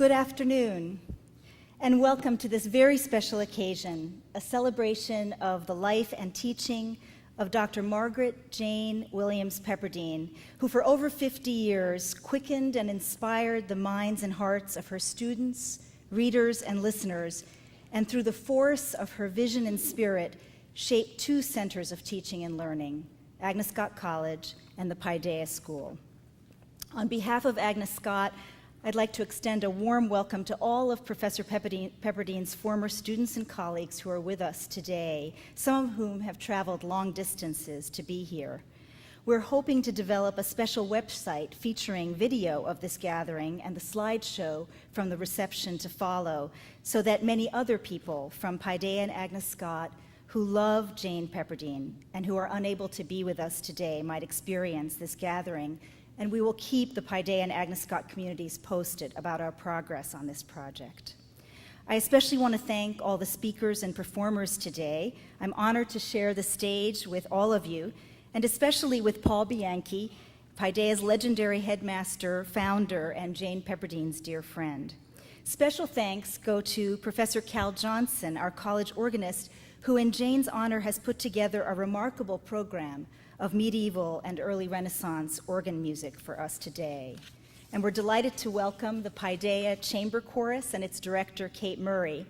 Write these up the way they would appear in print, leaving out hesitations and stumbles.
Good afternoon, and welcome to this very special occasion, a celebration of the life and teaching of Dr. Margaret Jane Wiliams Pepperdene, who for over 50 years quickened and inspired the minds and hearts of her students, readers, and listeners, and through the force of her vision and spirit, shaped two centers of teaching and learning, Agnes Scott College and the Paideia School. On behalf of Agnes Scott, I'd like to extend a warm welcome to all of Professor Pepperdene's former students and colleagues who are with us today, some of whom have traveled long distances to be here. We're hoping to develop a special website featuring video of this gathering and the slideshow from the reception to follow, so that many other people from Paideia and Agnes Scott who love Jane Pepperdene and who are unable to be with us today might experience this gathering, and we will keep the Paideia and Agnes Scott communities posted about our progress on this project. I especially want to thank all the speakers and performers today. I'm honored to share the stage with all of you, and especially with Paul Bianchi, Paideia's legendary headmaster, founder, and Jane Pepperdene's dear friend. Special thanks go to Professor Cal Johnson, our college organist, who in Jane's honor has put together a remarkable program of medieval and early Renaissance organ music for us today. And we're delighted to welcome the Paideia Chamber Chorus and its director, Kate Murray.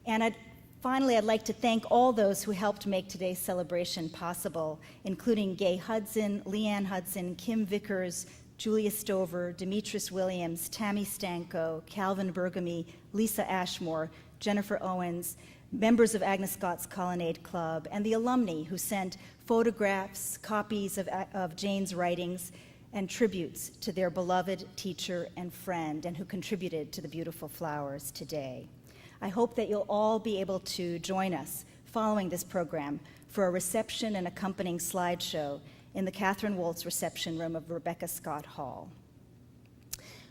And finally, I'd like to thank all those who helped make today's celebration possible, including Gay Hudson, Leanne Hudson, Kim Vickers, Julia Stover, Demetrius Williams, Tammy Stanko, Calvin Bergamy, Lisa Ashmore, Jennifer Owens, members of Agnes Scott's Colonnade Club, and the alumni who sent photographs, copies of Jane's writings, and tributes to their beloved teacher and friend, and who contributed to the beautiful flowers today. I hope that you'll all be able to join us following this program for a reception and accompanying slideshow in the Catherine Woltz reception room of Rebecca Scott Hall.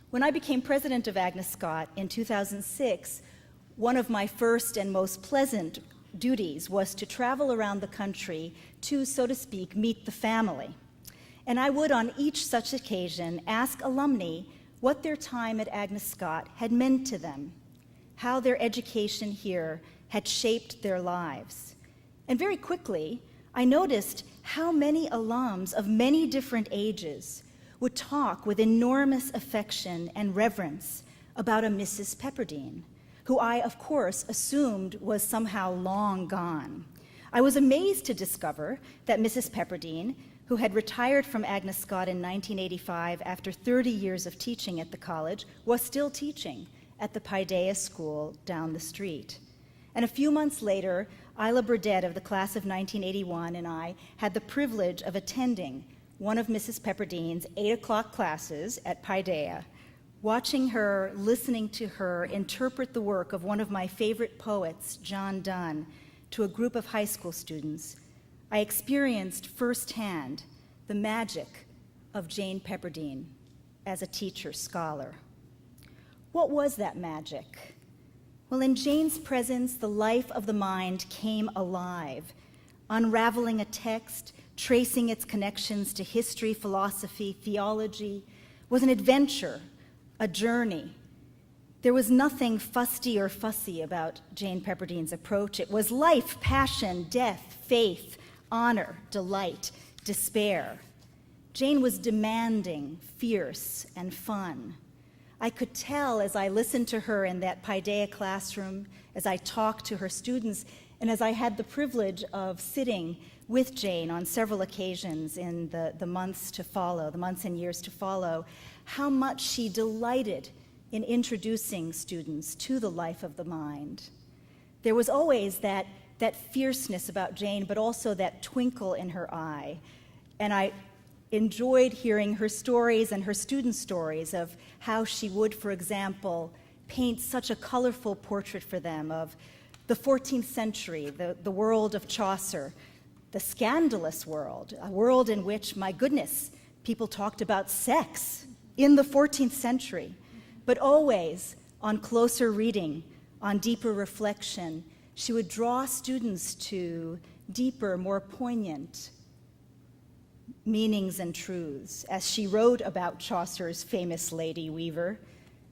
When I became president of Agnes Scott in 2006, one of my first and most pleasant duties was to travel around the country to, so to speak, meet the family. And I would, on each such occasion, ask alumni what their time at Agnes Scott had meant to them, how their education here had shaped their lives. And very quickly, I noticed how many alums of many different ages would talk with enormous affection and reverence about a Mrs. Pepperdene, who I, of course, assumed was somehow long gone. I was amazed to discover that Mrs. Pepperdene, who had retired from Agnes Scott in 1985 after 30 years of teaching at the college, was still teaching at the Paideia School down the street. And a few months later, Isla Burdett of the class of 1981 and I had the privilege of attending one of Mrs. Pepperdene's 8 o'clock classes at Paideia, watching her, listening to her interpret the work of one of my favorite poets, John Donne, to a group of high school students. I experienced firsthand the magic of Jane Pepperdene as a teacher scholar. What was that magic? Well, in Jane's presence, the life of the mind came alive, unraveling a text, tracing its connections to history, philosophy, theology, was an adventure, a journey. There was nothing fusty or fussy about Jane Pepperdene's approach. It was life, passion, death, faith, honor, delight, despair. Jane was demanding, fierce, and fun. I could tell as I listened to her in that Paideia classroom, as I talked to her students, and as I had the privilege of sitting with Jane on several occasions in the months to follow, the months and years to follow, how much she delighted in introducing students to the life of the mind. There was always that fierceness about Jane, but also that twinkle in her eye. And I enjoyed hearing her stories and her students' stories of how she would, for example, paint such a colorful portrait for them of the 14th century, the world of Chaucer, the scandalous world, a world in which, my goodness, people talked about sex in the 14th century, but always on closer reading, on deeper reflection, she would draw students to deeper, more poignant meanings and truths. As she wrote about Chaucer's famous Lady Weaver,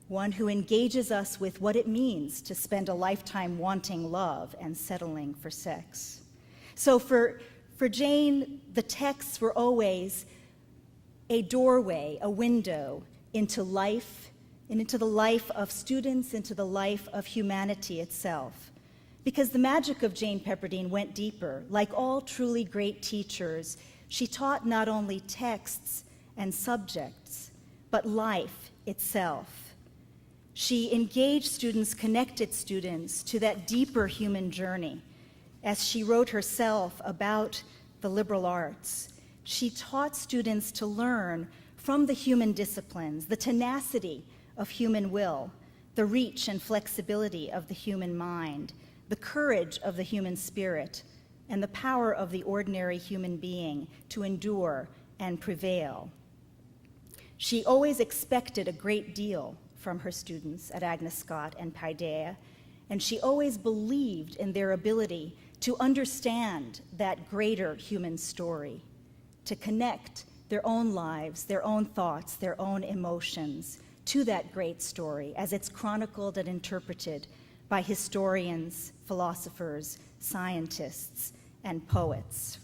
one who engages us with what it means to spend a lifetime wanting love and settling for sex. So for Jane, the texts were always a doorway, a window into life, and into the life of students, into the life of humanity itself. Because the magic of Jane Pepperdene went deeper. Like all truly great teachers, she taught not only texts and subjects, but life itself. She engaged students, connected students to that deeper human journey. As she wrote herself about the liberal arts, she taught students to learn from the human disciplines, the tenacity of human will, the reach and flexibility of the human mind, the courage of the human spirit, and the power of the ordinary human being to endure and prevail. She always expected a great deal from her students at Agnes Scott and Paideia, and she always believed in their ability to understand that greater human story, to connect their own lives, their own thoughts, their own emotions to that great story as it's chronicled and interpreted by historians, philosophers, scientists, and poets.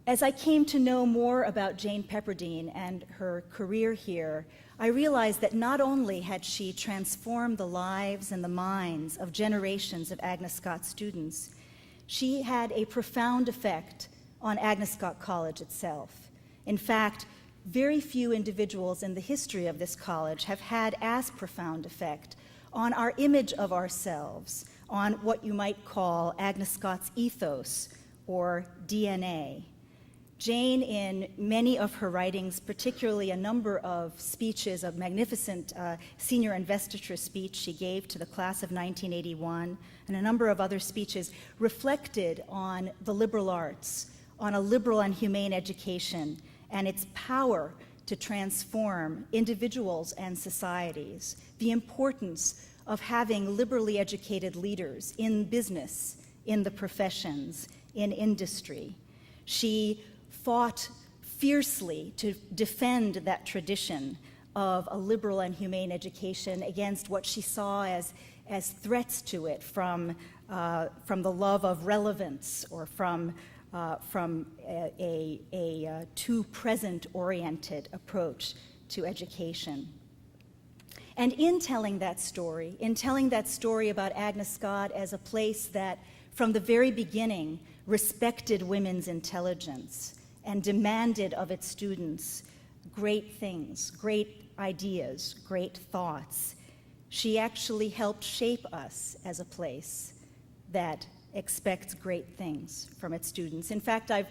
As I came to know more about Jane Pepperdene and her career here, I realized that not only had she transformed the lives and the minds of generations of Agnes Scott students, she had a profound effect on Agnes Scott College itself. In fact, very few individuals in the history of this college have had as profound effect on our image of ourselves, on what you might call Agnes Scott's ethos or DNA. Jane, in many of her writings, particularly a number of speeches, a magnificent senior investiture speech she gave to the class of 1981, and a number of other speeches, reflected on the liberal arts, on a liberal and humane education, and its power to transform individuals and societies, the importance of having liberally educated leaders in business, in the professions, in industry. She fought fiercely to defend that tradition of a liberal and humane education against what she saw as threats to it from the love of relevance or from a too present-oriented approach to education. And in telling that story about Agnes Scott as a place that, from the very beginning, respected women's intelligence and demanded of its students great things, great ideas, great thoughts, she actually helped shape us as a place that expects great things from its students. In fact, I've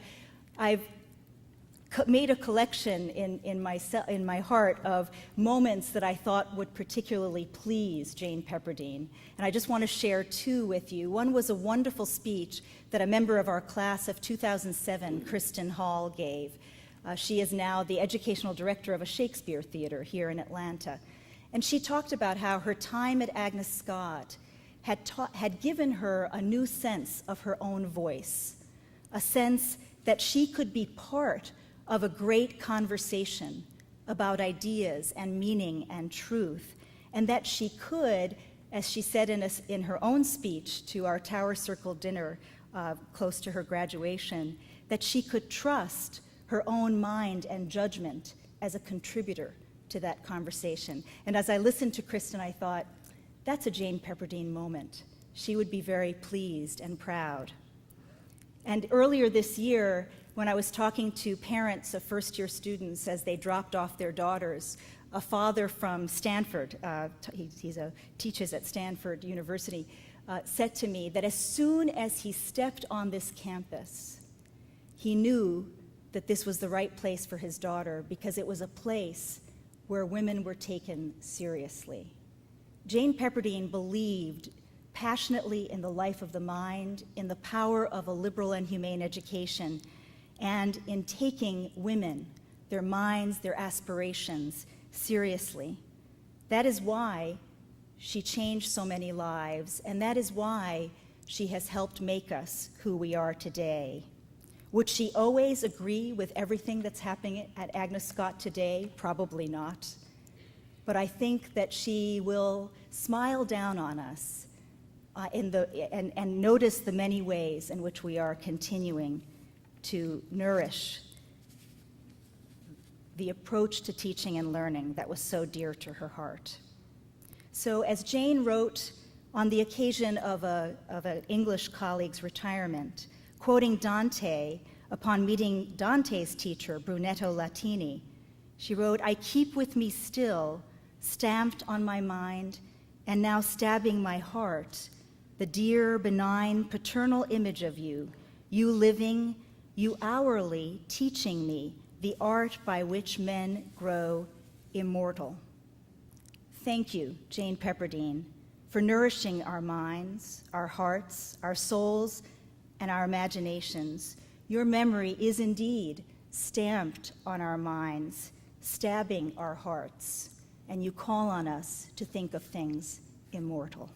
made a collection in my heart of moments that I thought would particularly please Jane Pepperdene, and I just want to share two with you. One was a wonderful speech that a member of our class of 2007, Kristen Hall, gave. She is now the educational director of a Shakespeare theater here in Atlanta, and she talked about how her time at Agnes Scott had given her a new sense of her own voice, a sense that she could be part of a great conversation about ideas and meaning and truth, and that she could, as she said in her own speech to our Tower Circle dinner close to her graduation, that she could trust her own mind and judgment as a contributor to that conversation. And as I listened to Kristen, I thought, that's a Jane Pepperdene moment. She would be very pleased and proud. And earlier this year, when I was talking to parents of first-year students as they dropped off their daughters, a father from Stanford, he teaches at Stanford University, said to me that as soon as he stepped on this campus, he knew that this was the right place for his daughter because it was a place where women were taken seriously. Jane Pepperdene believed passionately in the life of the mind, in the power of a liberal and humane education, and in taking women, their minds, their aspirations, seriously. That is why she changed so many lives, and that is why she has helped make us who we are today. Would she always agree with everything that's happening at Agnes Scott today? Probably not. but I think that she will smile down on us and notice the many ways in which we are continuing to nourish the approach to teaching and learning that was so dear to her heart. So as Jane wrote on the occasion of an English colleague's retirement, quoting Dante upon meeting Dante's teacher, Brunetto Latini, she wrote, "I keep with me still, stamped on my mind, and now stabbing my heart, the dear, benign, paternal image of you, you living, you hourly teaching me the art by which men grow immortal." Thank you, Jane Pepperdene, for nourishing our minds, our hearts, our souls, and our imaginations. Your memory is indeed stamped on our minds, stabbing our hearts, and you call on us to think of things immortal.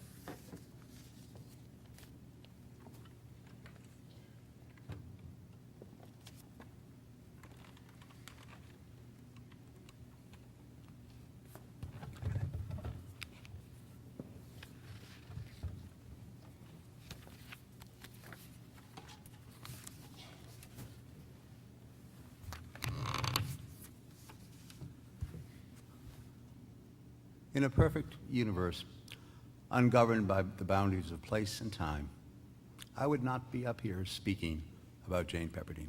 In a perfect universe, ungoverned by the boundaries of place and time, I would not be up here speaking about Jane Pepperdene.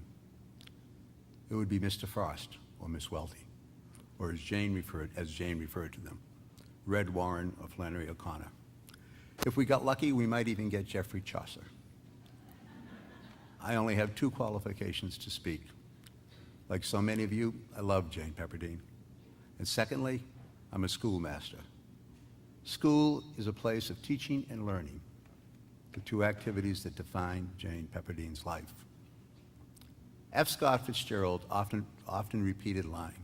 It would be Mr. Frost or Miss Welty, or as Jane referred to them, Red Warren or Flannery O'Connor. If we got lucky, we might even get Geoffrey Chaucer. I only have 2 qualifications to speak. Like so many of you, I love Jane Pepperdene. And secondly, I'm a schoolmaster. School is a place of teaching and learning, the 2 activities that define Jane Pepperdene's life. F. Scott Fitzgerald's often repeated line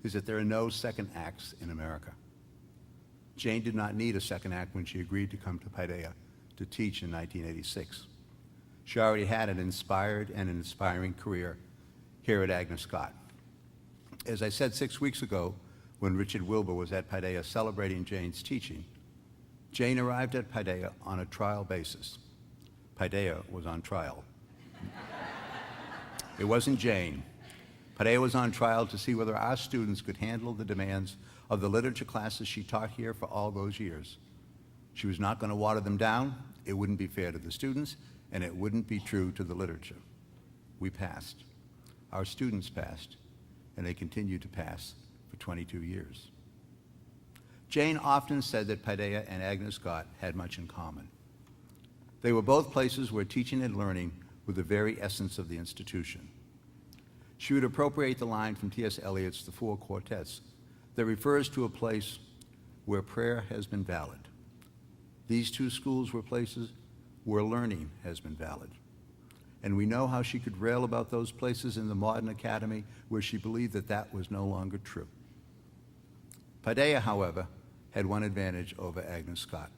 is that there are no second acts in America. Jane did not need a second act when she agreed to come to Paideia to teach in 1986. She already had an inspired and an inspiring career here at Agnes Scott. As I said 6 weeks ago, when Richard Wilbur was at Paideia celebrating Jane's teaching, Jane arrived at Paideia on a trial basis. Paideia was on trial. It wasn't Jane. Paideia was on trial to see whether our students could handle the demands of the literature classes she taught here for all those years. She was not going to water them down. It wouldn't be fair to the students, and it wouldn't be true to the literature. We passed. Our students passed, and they continue to pass for 22 years. Jane often said that Paideia and Agnes Scott had much in common. They were both places where teaching and learning were the very essence of the institution. She would appropriate the line from T.S. Eliot's The Four Quartets that refers to a place where prayer has been valid. These 2 schools were places where learning has been valid. And we know how she could rail about those places in the modern academy where she believed that that was no longer true. Paideia, however, had one advantage over Agnes Scott,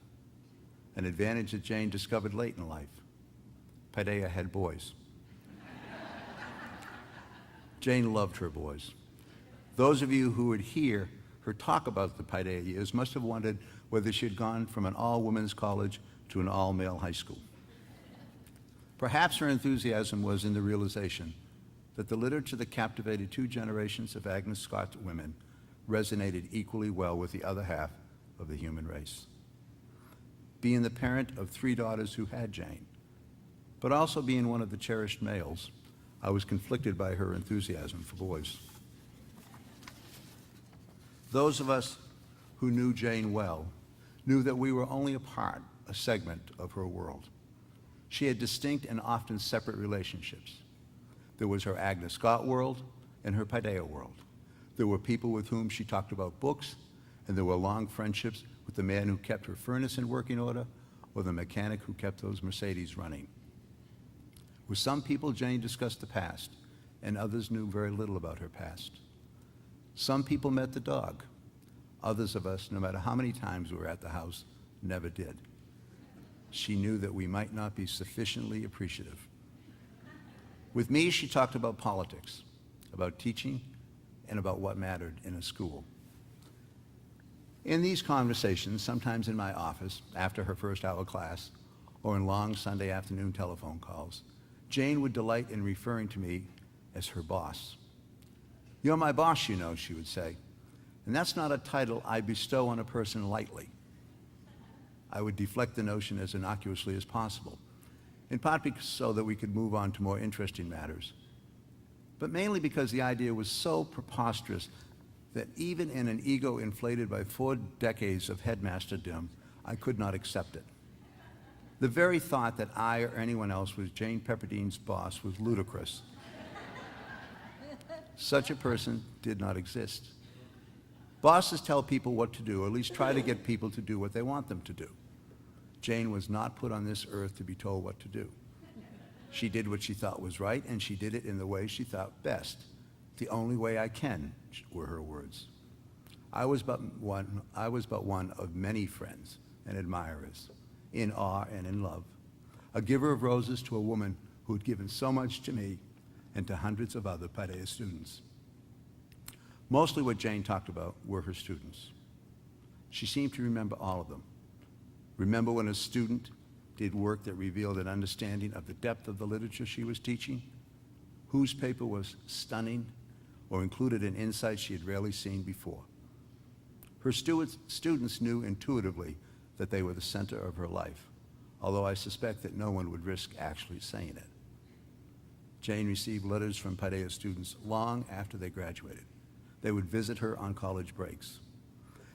an advantage that Jane discovered late in life. Paideia had boys. Jane loved her boys. Those of you who would hear her talk about the Paideia years must have wondered whether she had gone from an all-women's college to an all-male high school. Perhaps her enthusiasm was in the realization that the literature that captivated 2 generations of Agnes Scott women resonated equally well with the other half of the human race. Being the parent of 3 daughters who had Jane, but also being one of the cherished males, I was conflicted by her enthusiasm for boys. Those of us who knew Jane well knew that we were only a segment of her world. She had distinct and often separate relationships. There was her Agnes Scott world and her Paideia world. There were people with whom she talked about books, and there were long friendships with the man who kept her furnace in working order or the mechanic who kept those Mercedes running. With some people, Jane discussed the past, and others knew very little about her past. Some people met the dog. Others of us, no matter how many times we were at the house, never did. She knew that we might not be sufficiently appreciative. With me, she talked about politics, about teaching, and about what mattered in a school. In these conversations, sometimes in my office, after her first hour class, or in long Sunday afternoon telephone calls, Jane would delight in referring to me as her boss. "You're my boss, you know," she would say. And that's not a title I bestow on a person lightly. I would deflect the notion as innocuously as possible, in part so that we could move on to more interesting matters, but mainly because the idea was so preposterous that even in an ego inflated by 4 decades of headmasterdom, I could not accept it. The very thought that I or anyone else was Jane Pepperdene's boss was ludicrous. Such a person did not exist. Bosses tell people what to do, or at least try to get people to do what they want them to do. Jane was not put on this earth to be told what to do. She did what she thought was right, and she did it in the way she thought best. "The only way I can," were her words. I was but one of many friends and admirers, in awe and in love, a giver of roses to a woman who had given so much to me and to hundreds of other Paideia students. Mostly what Jane talked about were her students. She seemed to remember all of them. Remember when a student did work that revealed an understanding of the depth of the literature she was teaching, whose paper was stunning or included an insight she had rarely seen before. Her students knew intuitively that they were the center of her life, although I suspect that no one would risk actually saying it. Jane received letters from Paideia students long after they graduated. They would visit her on college breaks.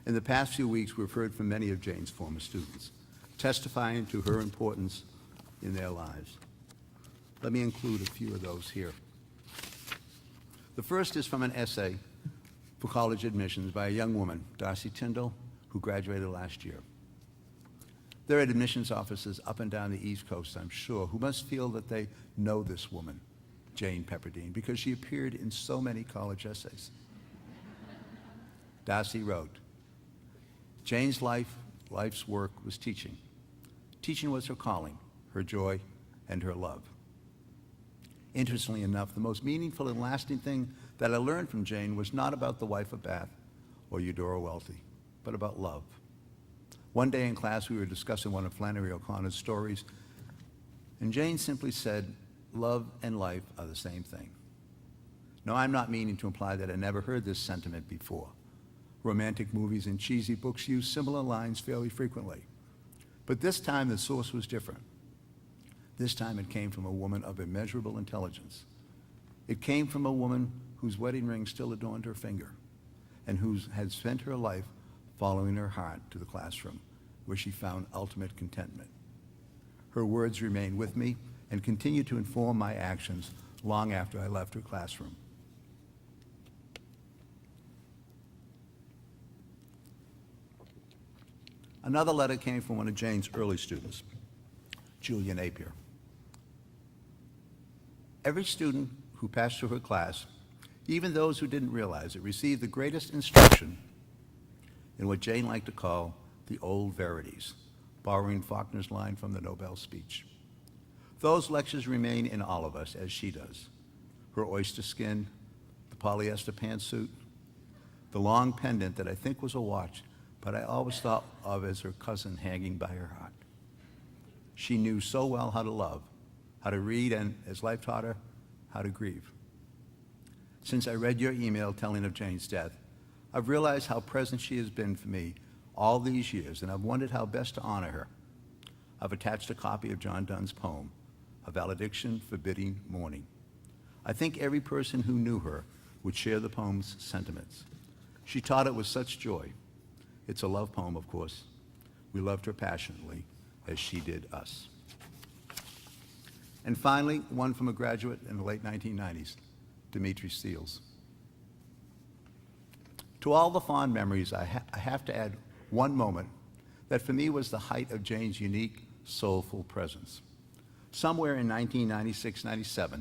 In the past few weeks, we've heard from many of Jane's former students, testifying to her importance in their lives. Let me include a few of those here. The first is from an essay for college admissions by a young woman, Darcy Tyndall, who graduated last year. There are admissions officers up and down the East Coast, I'm sure, who must feel that they know this woman, Jane Pepperdene, because she appeared in so many college essays. Darcy wrote, "Jane's life's work was teaching. Teaching was her calling, her joy, and her love. Interestingly enough, the most meaningful and lasting thing that I learned from Jane was not about the wife of Bath or Eudora Welty, but about love. One day in class, we were discussing one of Flannery O'Connor's stories, and Jane simply said, 'Love and life are the same thing.' Now, I'm not meaning to imply that I never heard this sentiment before. Romantic movies and cheesy books use similar lines fairly frequently. But this time, the source was different. This time, it came from a woman of immeasurable intelligence. It came from a woman whose wedding ring still adorned her finger, and who had spent her life following her heart to the classroom, where she found ultimate contentment. Her words remained with me and continue to inform my actions long after I left her classroom. Another letter came from one of Jane's early students, Julia Napier. Every student who passed through her class, even those who didn't realize it, received the greatest instruction in what Jane liked to call the old verities, borrowing Faulkner's line from the Nobel speech. Those lectures remain in all of us, as she does. Her oyster skin, the polyester pantsuit, the long pendant that I think was a watch, but I always thought of as her cousin hanging by her heart. She knew so well how to love, how to read, and, as life taught her, how to grieve. Since I read your email telling of Jane's death, I've realized how present she has been for me all these years, and I've wondered how best to honor her. I've attached a copy of John Donne's poem, A Valediction Forbidding Mourning. I think every person who knew her would share the poem's sentiments. She taught it with such joy. It's a love poem, of course. We loved her passionately, as she did us. And finally, one from a graduate in the late 1990s, Dimitri Steele. To all the fond memories, I have to add one moment that for me was the height of Jane's unique, soulful presence. Somewhere in 1996-97,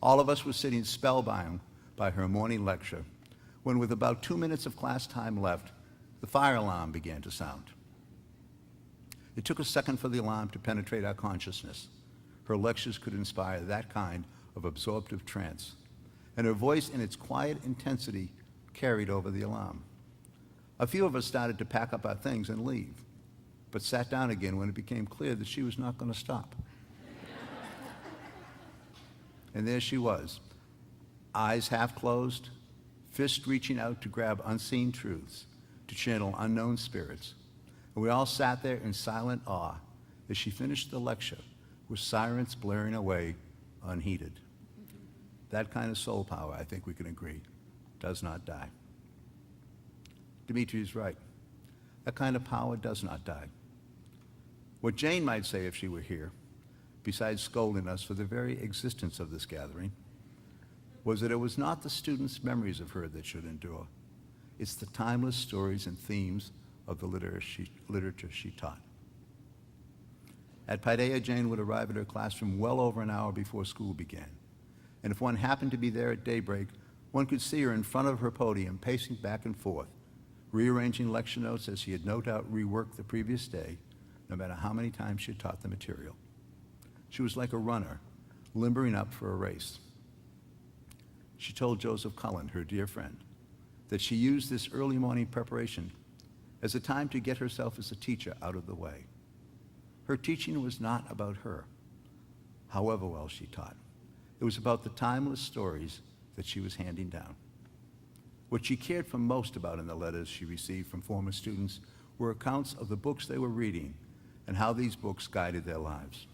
all of us were sitting spellbound by her morning lecture when, with about 2 minutes of class time left, the fire alarm began to sound. It took a second for the alarm to penetrate our consciousness. Her lectures could inspire that kind of absorptive trance, and her voice in its quiet intensity carried over the alarm. A few of us started to pack up our things and leave, but sat down again when it became clear that she was not going to stop. And there she was, eyes half closed, fist reaching out to grab unseen truths, to channel unknown spirits. And we all sat there in silent awe as she finished the lecture with sirens blaring away unheeded. That kind of soul power, I think we can agree, does not die. Dimitri's right. That kind of power does not die. What Jane might say if she were here, besides scolding us for the very existence of this gathering, was that it was not the students' memories of her that should endure. It's the timeless stories and themes of the literature she taught. At Paideia, Jane would arrive at her classroom well over an hour before school began. And if one happened to be there at daybreak, one could see her in front of her podium, pacing back and forth, rearranging lecture notes as she had no doubt reworked the previous day, no matter how many times she had taught the material. She was like a runner, limbering up for a race. She told Joseph Cullen, her dear friend, that she used this early morning preparation as a time to get herself as a teacher out of the way. Her teaching was not about her, however well she taught. It was about the timeless stories that she was handing down. What she cared for most about in the letters she received from former students were accounts of the books they were reading and how these books guided their lives.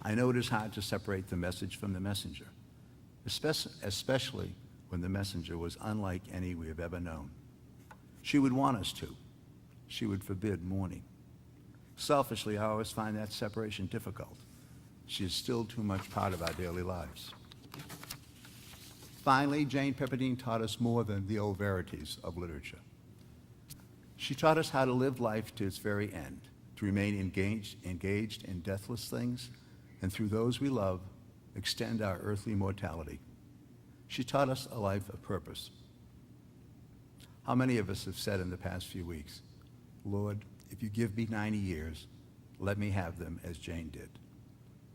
I know it is hard to separate the message from the messenger, especially when the messenger was unlike any we have ever known. She would want us to. She would forbid mourning. Selfishly, I always find that separation difficult. She is still too much part of our daily lives. Finally, Jane Pepperdene taught us more than the old verities of literature. She taught us how to live life to its very end, to remain engaged in deathless things, and through those we love, extend our earthly mortality. She taught us a life of purpose. How many of us have said in the past few weeks, Lord, if you give me 90 years, let me have them as Jane did.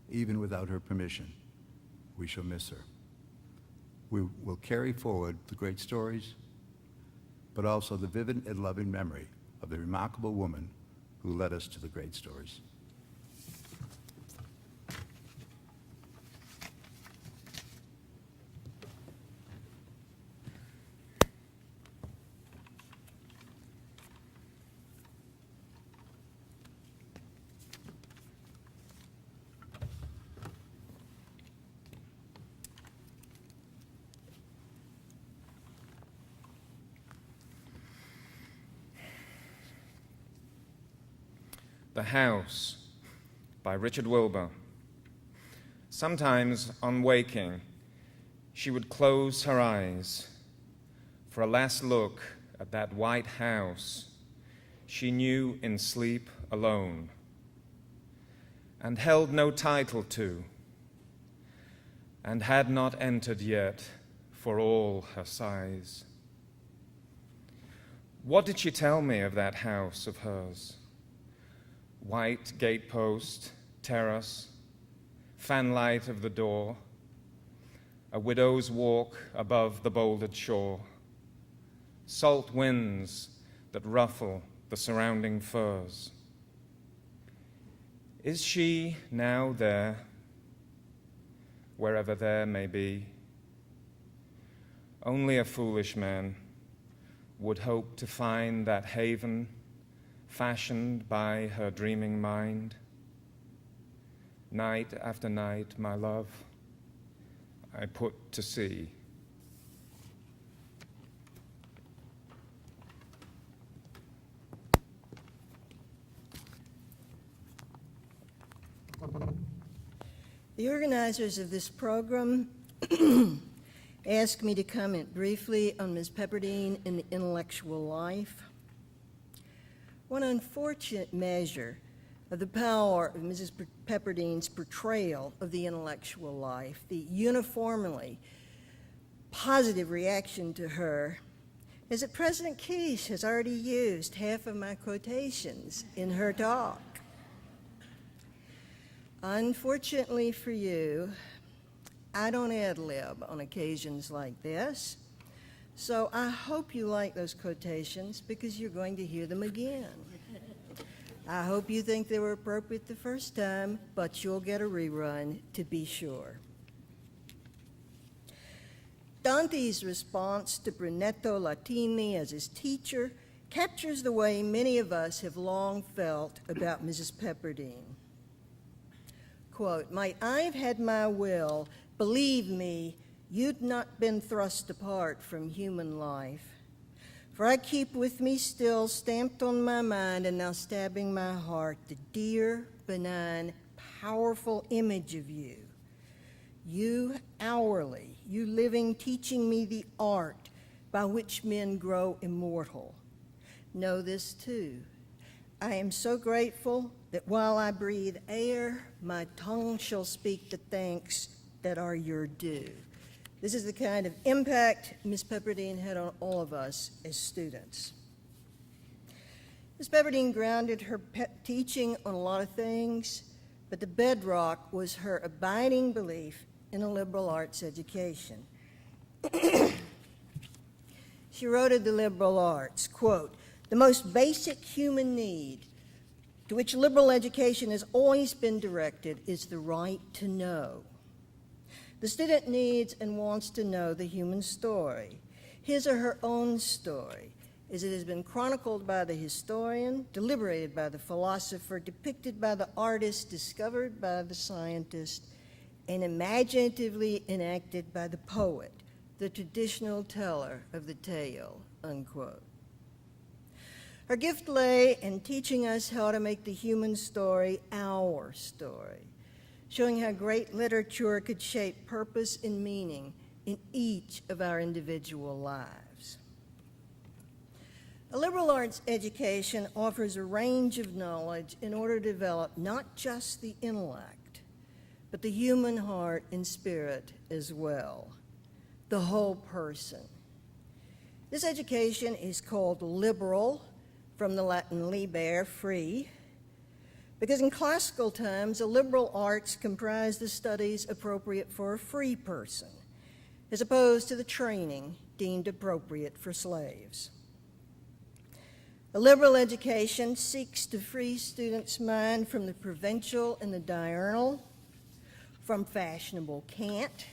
Even without her permission, we shall miss her. We will carry forward the great stories, but also the vivid and loving memory of the remarkable woman who led us to the great stories. The House by Richard Wilbur. Sometimes, on waking, she would close her eyes for a last look at that white house she knew in sleep alone and held no title to and had not entered yet for all her sighs. What did she tell me of that house of hers? White gatepost, terrace, fanlight of the door, a widow's walk above the bouldered shore, salt winds that ruffle the surrounding firs. Is she now there, wherever there may be? Only a foolish man would hope to find that haven fashioned by her dreaming mind. Night after night, my love, I put to sea. The organizers of this program asked me to comment briefly on Ms. Pepperdene in the intellectual life. One unfortunate measure of the power of Mrs. Pepperdene's portrayal of the intellectual life, the uniformly positive reaction to her, is that President Keish has already used half of my quotations in her talk. Unfortunately for you, I don't ad lib on occasions like this. So I hope you like those quotations because you're going to hear them again. I hope you think they were appropriate the first time, but you'll get a rerun to be sure. Dante's response to Brunetto Latini as his teacher captures the way many of us have long felt about Mrs. Pepperdene. Quote, "Might I have had my will, believe me, you'd not been thrust apart from human life. For I keep with me still, stamped on my mind and now stabbing my heart, the dear, benign, powerful image of you. You hourly, you living, teaching me the art by which men grow immortal. Know this too, I am so grateful that while I breathe air, my tongue shall speak the thanks that are your due." This is the kind of impact Ms. Pepperdene had on all of us as students. Ms. Pepperdene grounded her teaching on a lot of things, but the bedrock was her abiding belief in a liberal arts education. She wrote of the liberal arts, quote, "The most basic human need to which liberal education has always been directed is the right to know. The student needs and wants to know the human story, his or her own story, as it has been chronicled by the historian, deliberated by the philosopher, depicted by the artist, discovered by the scientist, and imaginatively enacted by the poet, the traditional teller of the tale," unquote. Her gift lay in teaching us how to make the human story our story, showing how great literature could shape purpose and meaning in each of our individual lives. A liberal arts education offers a range of knowledge in order to develop not just the intellect, but the human heart and spirit as well, the whole person. This education is called liberal, from the Latin liber, free, because in classical times, the liberal arts comprised the studies appropriate for a free person, as opposed to the training deemed appropriate for slaves. A liberal education seeks to free students' mind from the provincial and the diurnal, from fashionable cant,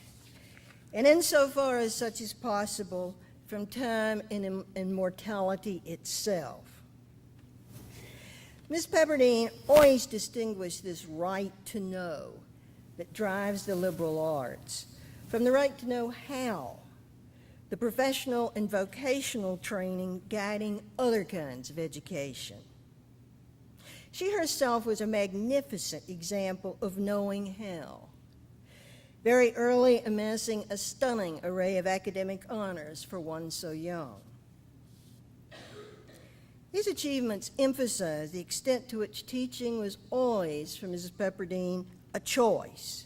and insofar as such is possible, from time and mortality itself. Ms. Pepperdene always distinguished this right to know that drives the liberal arts from the right to know how, the professional and vocational training guiding other kinds of education. She herself was a magnificent example of knowing how, very early amassing a stunning array of academic honors for one so young. These achievements emphasize the extent to which teaching was always, for Mrs. Pepperdene, a choice.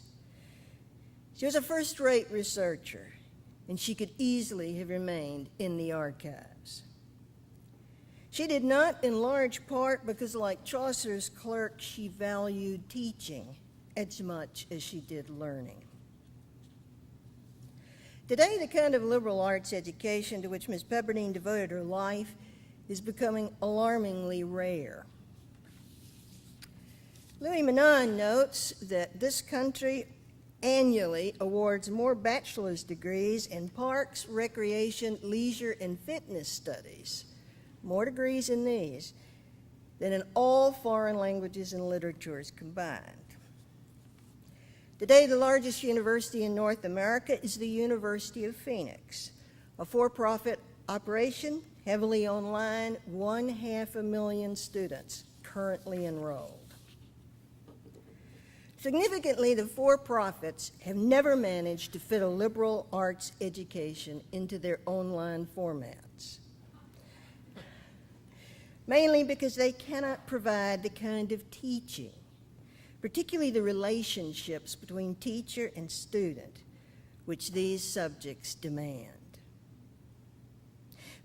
She was a first-rate researcher, and she could easily have remained in the archives. She did not, in large part, because like Chaucer's clerk, she valued teaching as much as she did learning. Today, the kind of liberal arts education to which Ms. Pepperdene devoted her life is becoming alarmingly rare. Louis Menand notes that this country annually awards more bachelor's degrees in parks, recreation, leisure, and fitness studies, more degrees in these, than in all foreign languages and literatures combined. Today, the largest university in North America is the University of Phoenix, a for-profit operation, heavily online, 500,000 students currently enrolled. Significantly, the for-profits have never managed to fit a liberal arts education into their online formats, mainly because they cannot provide the kind of teaching, particularly the relationships between teacher and student, which these subjects demand.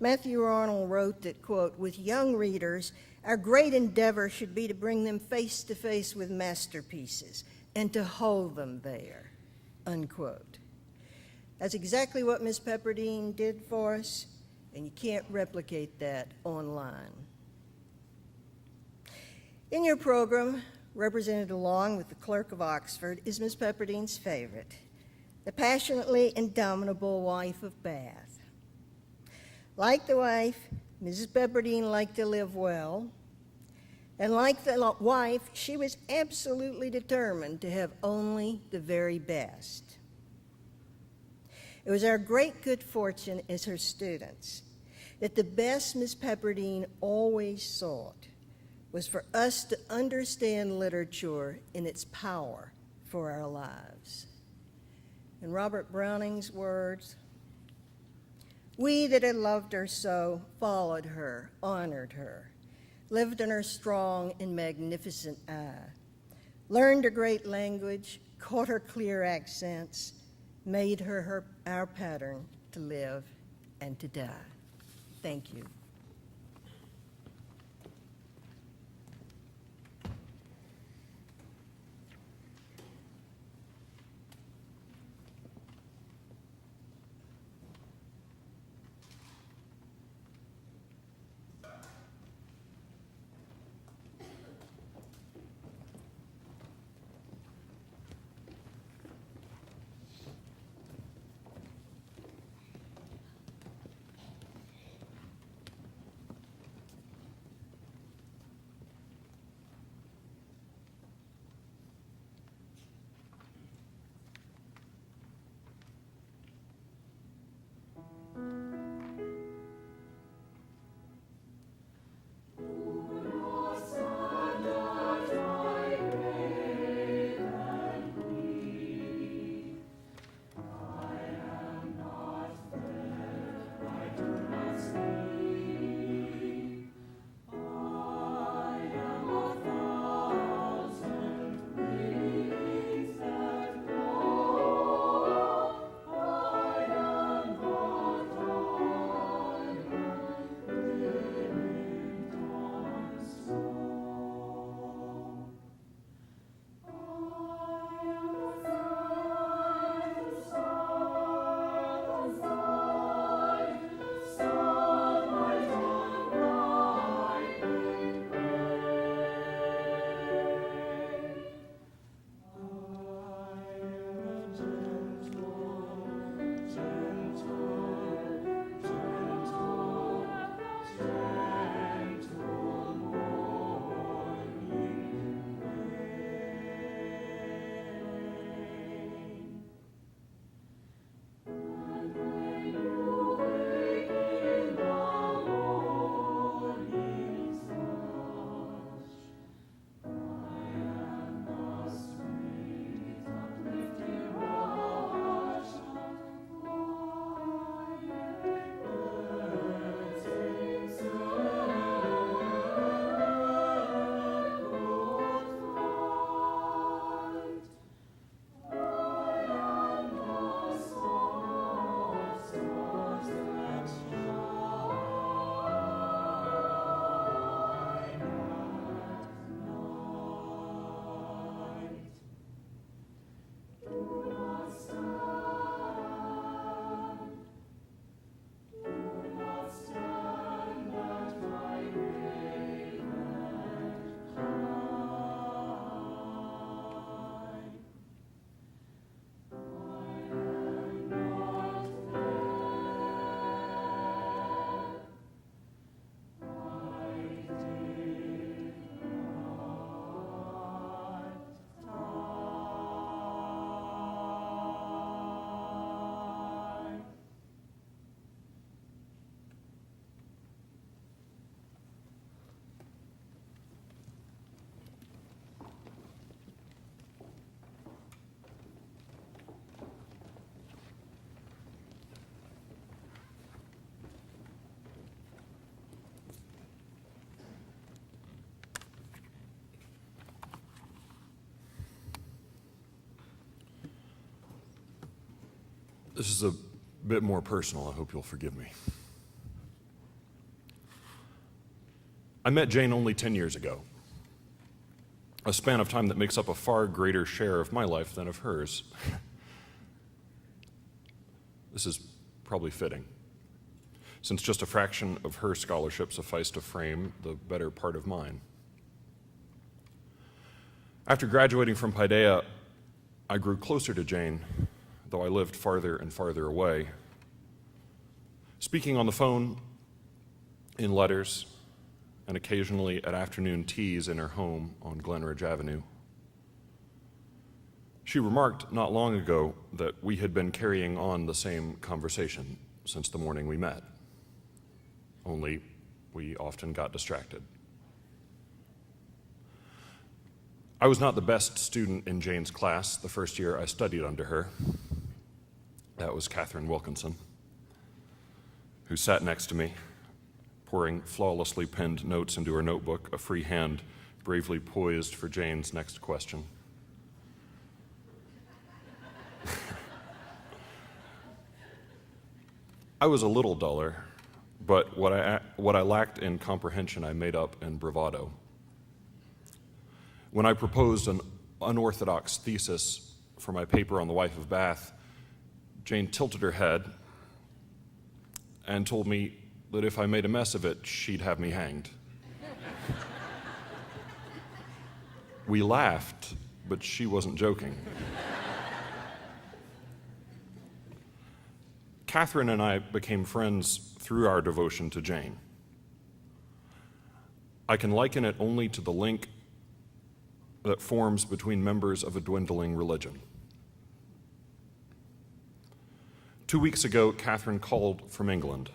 Matthew Arnold wrote that, quote, "With young readers, our great endeavor should be to bring them face to face with masterpieces and to hold them there," unquote. That's exactly what Ms. Pepperdene did for us, and you can't replicate that online. In your program, represented along with the Clerk of Oxford, is Ms. Pepperdene's favorite, the passionately indomitable wife of Bath. Like the wife, Mrs. Pepperdene liked to live well, and like the wife, she was absolutely determined to have only the very best. It was our great good fortune as her students that the best Ms. Pepperdene always sought was for us to understand literature in its power for our lives. In Robert Browning's words, "We that had loved her so followed her, honored her, lived in her strong and magnificent eye, learned her great language, caught her clear accents, made her our pattern to live and to die." Thank you. This is a bit more personal. I hope you'll forgive me. I met Jane only 10 years ago, a span of time that makes up a far greater share of my life than of hers. This is probably fitting, since just a fraction of her scholarship sufficed to frame the better part of mine. After graduating from Paideia, I grew closer to Jane, though I lived farther and farther away. Speaking on the phone, in letters, and occasionally at afternoon teas in her home on Glenridge Avenue. She remarked not long ago that we had been carrying on the same conversation since the morning we met, only we often got distracted. I was not the best student in Jane's class the first year I studied under her. That was Catherine Wilkinson, who sat next to me, pouring flawlessly penned notes into her notebook, a free hand bravely poised for Jane's next question. I was a little duller, but what I lacked in comprehension I made up in bravado. When I proposed an unorthodox thesis for my paper on the wife of Bath, Jane tilted her head and told me that if I made a mess of it, she'd have me hanged. We laughed, but she wasn't joking. Catherine and I became friends through our devotion to Jane. I can liken it only to the link that forms between members of a dwindling religion. 2 weeks ago, Catherine called from England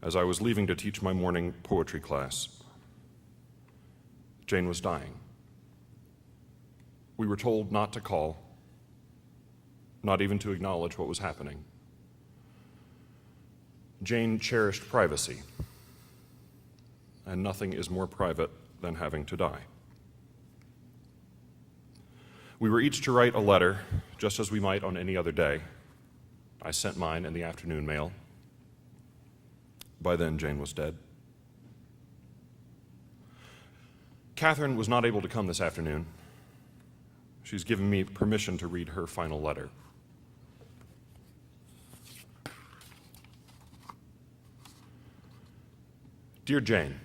as I was leaving to teach my morning poetry class. Jane was dying. We were told not to call, not even to acknowledge what was happening. Jane cherished privacy, and nothing is more private than having to die. We were each to write a letter, just as we might on any other day. I sent mine in the afternoon mail. By then, Jane was dead. Catherine was not able to come this afternoon. She's given me permission to read her final letter. Dear Jane,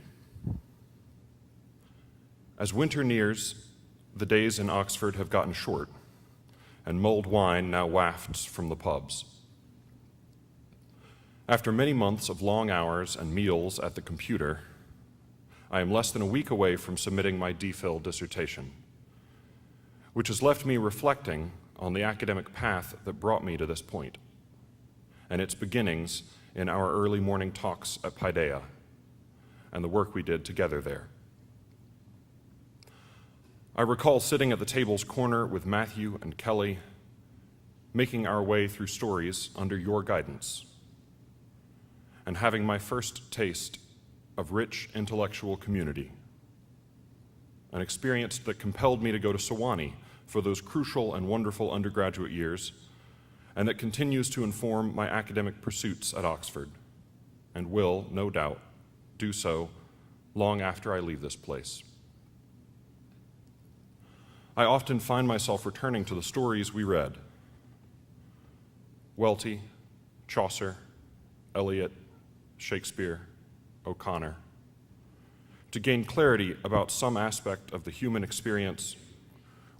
as winter nears, the days in Oxford have gotten short, and mulled wine now wafts from the pubs. After many months of long hours and meals at the computer, I am less than a week away from submitting my DPhil dissertation, which has left me reflecting on the academic path that brought me to this point, and its beginnings in our early morning talks at Paideia, and the work we did together there. I recall sitting at the table's corner with Matthew and Kelly, making our way through stories under your guidance, and having my first taste of rich intellectual community, an experience that compelled me to go to Sewanee for those crucial and wonderful undergraduate years, and that continues to inform my academic pursuits at Oxford, and will, no doubt, do so long after I leave this place. I often find myself returning to the stories we read: Welty, Chaucer, Eliot, Shakespeare, O'Connor, to gain clarity about some aspect of the human experience,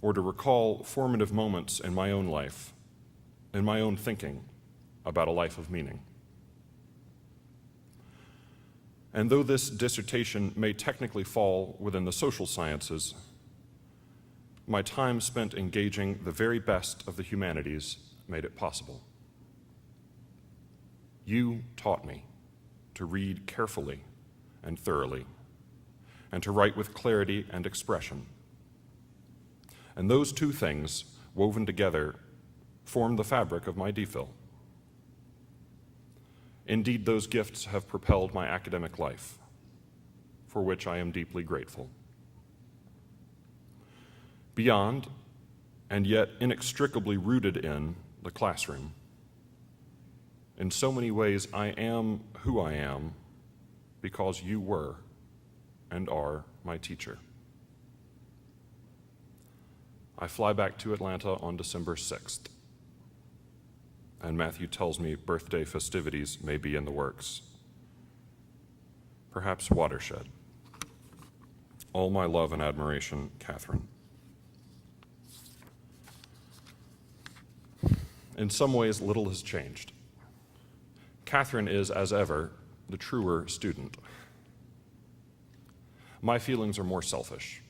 or to recall formative moments in my own life, in my own thinking about a life of meaning. And though this dissertation may technically fall within the social sciences, my time spent engaging the very best of the humanities made it possible. You taught me to read carefully and thoroughly, and to write with clarity and expression. And those two things, woven together, form the fabric of my DPhil. Indeed, those gifts have propelled my academic life, for which I am deeply grateful. Beyond, and yet inextricably rooted in, the classroom, in so many ways I am who I am because you were and are my teacher. I fly back to Atlanta on December 6th. and Matthew tells me birthday festivities may be in the works. Perhaps Watershed. All my love and admiration, Catherine. In some ways, little has changed. Catherine is, as ever, the truer student. My feelings are more selfish.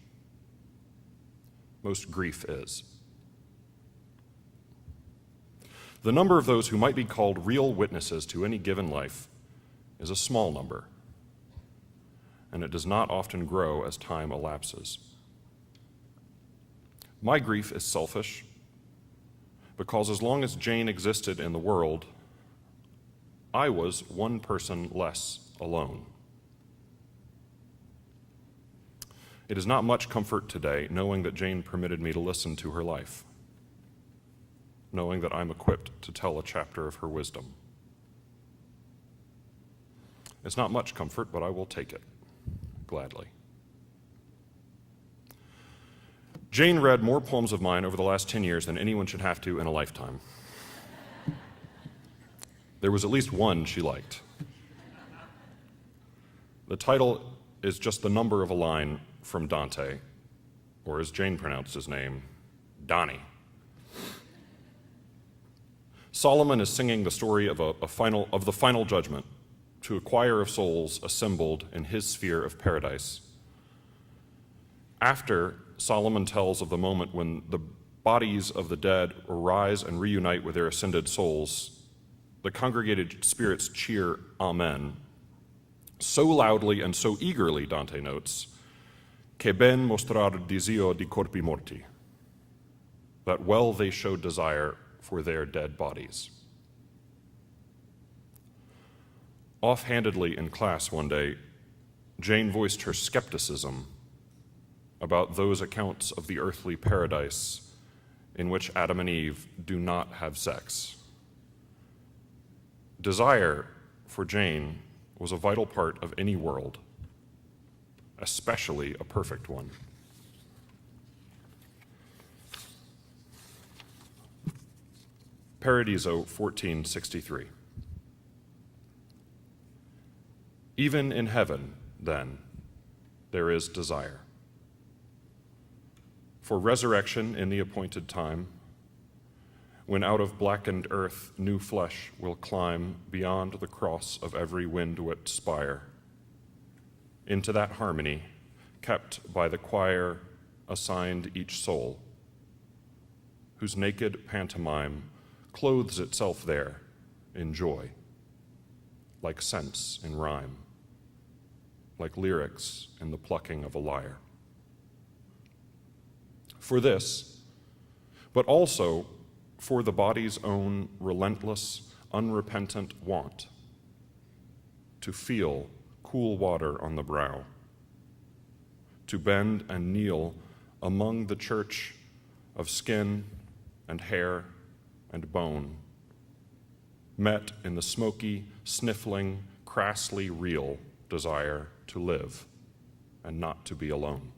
Most grief is. The number of those who might be called real witnesses to any given life is a small number, and it does not often grow as time elapses. My grief is selfish because as long as Jane existed in the world, I was one person less alone. It is not much comfort today knowing that Jane permitted me to listen to her life, knowing that I'm equipped to tell a chapter of her wisdom. It's not much comfort, but I will take it gladly. Jane read more poems of mine over the last 10 years than anyone should have to in a lifetime. There was at least one she liked. The title is just the number of a line from Dante, or as Jane pronounced his name, Donnie. Solomon is singing the story of the final judgment to a choir of souls assembled in his sphere of paradise. After Solomon tells of the moment when the bodies of the dead arise and reunite with their ascended souls, the congregated spirits cheer Amen, so loudly and so eagerly, Dante notes, che ben mostrar desio di corpi morti, that well they showed desire for their dead bodies. Offhandedly in class one day, Jane voiced her skepticism about those accounts of the earthly paradise in which Adam and Eve do not have sex. Desire, for Jane, was a vital part of any world, especially a perfect one. Paradiso 1463. Even in heaven, then, there is desire. For resurrection in the appointed time, when out of blackened earth new flesh will climb beyond the cross of every wind-whipped spire, into that harmony kept by the choir assigned each soul, whose naked pantomime clothes itself there in joy, like sense in rhyme, like lyrics in the plucking of a lyre. For this, but also for the body's own relentless, unrepentant want to feel cool water on the brow, to bend and kneel among the church of skin and hair and bone, met in the smoky, sniffling, crassly real desire to live and not to be alone.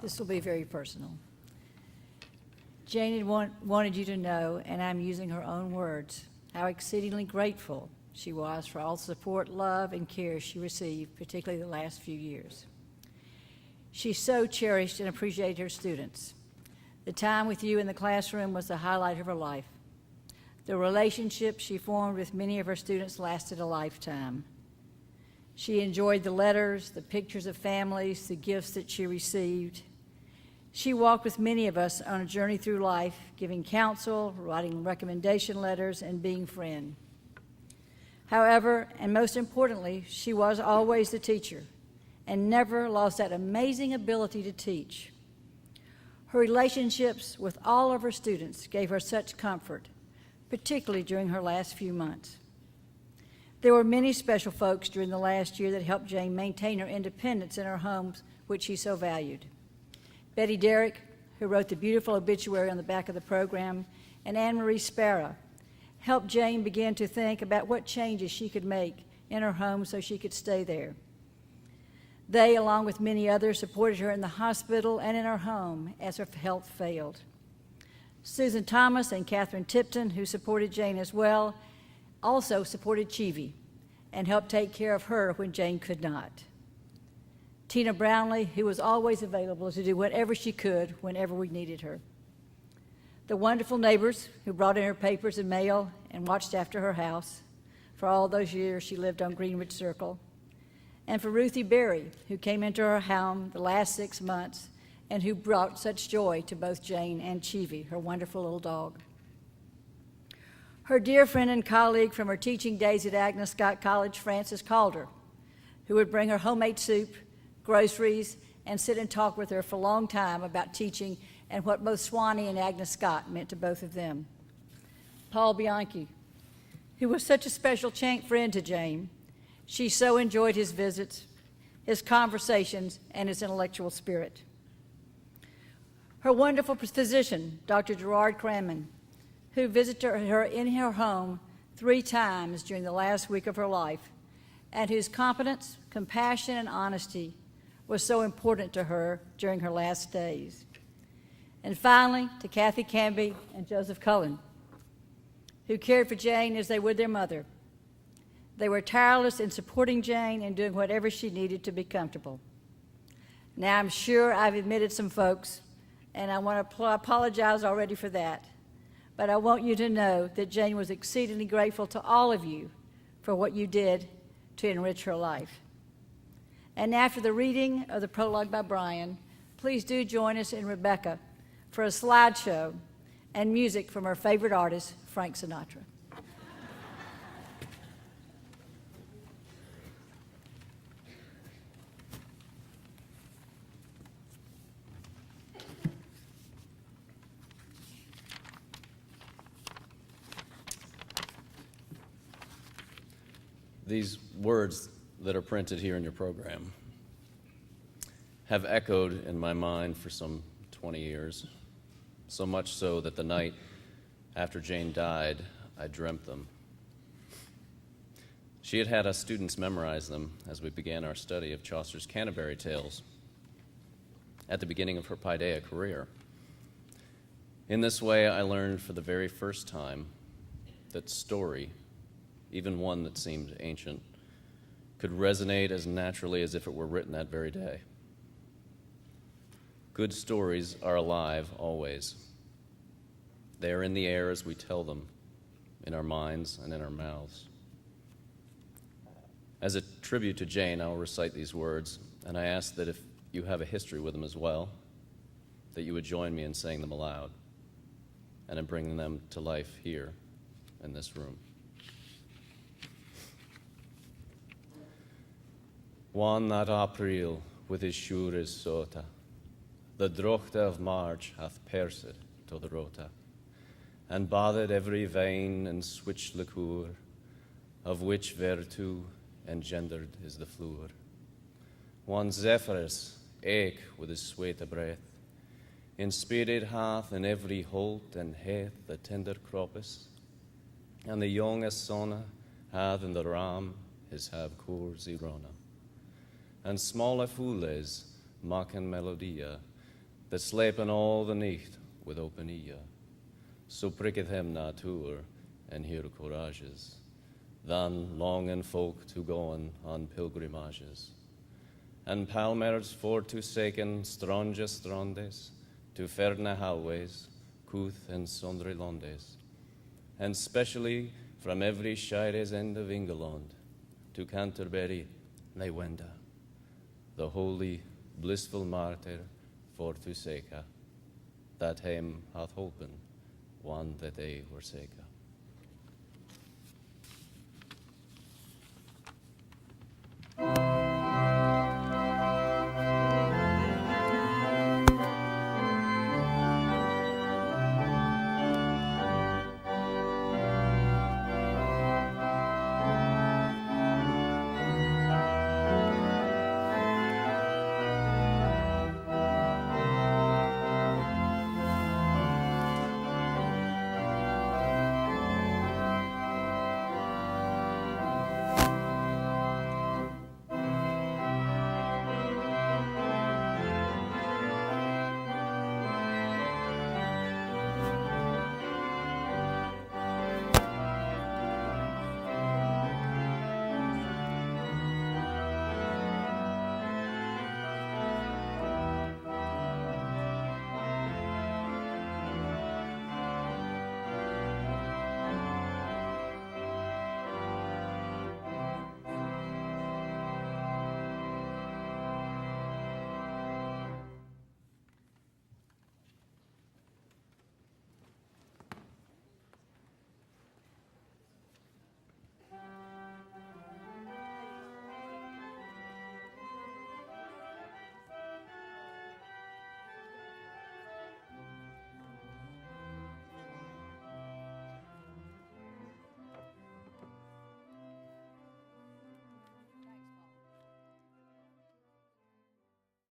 This will be very personal. Jane had wanted you to know, and I'm using her own words, how exceedingly grateful she was for all the support, love, and care she received, particularly the last few years. She so cherished and appreciated her students. The time with you in the classroom was the highlight of her life. The relationship she formed with many of her students lasted a lifetime. She enjoyed the letters, the pictures of families, the gifts that she received. She walked with many of us on a journey through life, giving counsel, writing recommendation letters, and being friend. However, and most importantly, she was always the teacher and never lost that amazing ability to teach. Her relationships with all of her students gave her such comfort, particularly during her last few months. There were many special folks during the last year that helped Jane maintain her independence in her homes, which she so valued. Betty Derrick, who wrote the beautiful obituary on the back of the program, and Anne Marie Sparrow helped Jane begin to think about what changes she could make in her home so she could stay there. They, along with many others, supported her in the hospital and in her home as her health failed. Susan Thomas and Catherine Tipton, who supported Jane as well, also supported Cheevy and helped take care of her when Jane could not. Tina Brownlee, who was always available to do whatever she could whenever we needed her. The wonderful neighbors who brought in her papers and mail and watched after her house for all those years she lived on Greenwich Circle. And for Ruthie Berry, who came into her home the last 6 months and who brought such joy to both Jane and Cheevy, her wonderful little dog. Her dear friend and colleague from her teaching days at Agnes Scott College, Frances Calder, who would bring her homemade soup, groceries, and sit and talk with her for a long time about teaching and what both Swanee and Agnes Scott meant to both of them. Paul Bianchi, who was such a special friend to Jane. She so enjoyed his visits, his conversations, and his intellectual spirit. Her wonderful physician, Dr. Gerard Cranman, who visited her in her home 3 times during the last week of her life, and whose competence, compassion, and honesty was so important to her during her last days. And finally, to Kathy Canby and Joseph Cullen, who cared for Jane as they would their mother. They were tireless in supporting Jane and doing whatever she needed to be comfortable. Now, I'm sure I've admitted some folks, and I want to apologize already for that, but I want you to know that Jane was exceedingly grateful to all of you for what you did to enrich her life. And after the reading of the prologue by Brian, please do join us in Rebecca for a slideshow and music from her favorite artist, Frank Sinatra. These words that are printed here in your program have echoed in my mind for some 20 years, so much so that the night after Jane died, I dreamt them. She had had us students memorize them as we began our study of Chaucer's Canterbury Tales at the beginning of her Paideia career. In this way, I learned for the very first time that story, even one that seemed ancient, could resonate as naturally as if it were written that very day. Good stories are alive always. They are in the air as we tell them, in our minds and in our mouths. As a tribute to Jane, I'll recite these words, and I ask that if you have a history with them as well, that you would join me in saying them aloud and in bringing them to life here in this room. One that April with his shures sota, the drochte of March hath pierced to the rota, and bathed every vein and switch liqueur, of which vertu engendered is the fluor. One Zephyrus eke with his sweete breath, inspired hath in every holt and heath the tender croppice, and the young Essona hath in the ram his have cour zirona. And smalle fooles maken melodia, that slepen all the nicht with open ear. So pricketh him natuur and here courages, than longen folk to goen on pilgrimages. And palmers for to seken stronge strondes, to ferne halways, couth and sondre londes, and specially from every shires end of England, to Canterbury they wenda, the holy, blissful martyr for to seka, that him hath holpen, one that they were seka.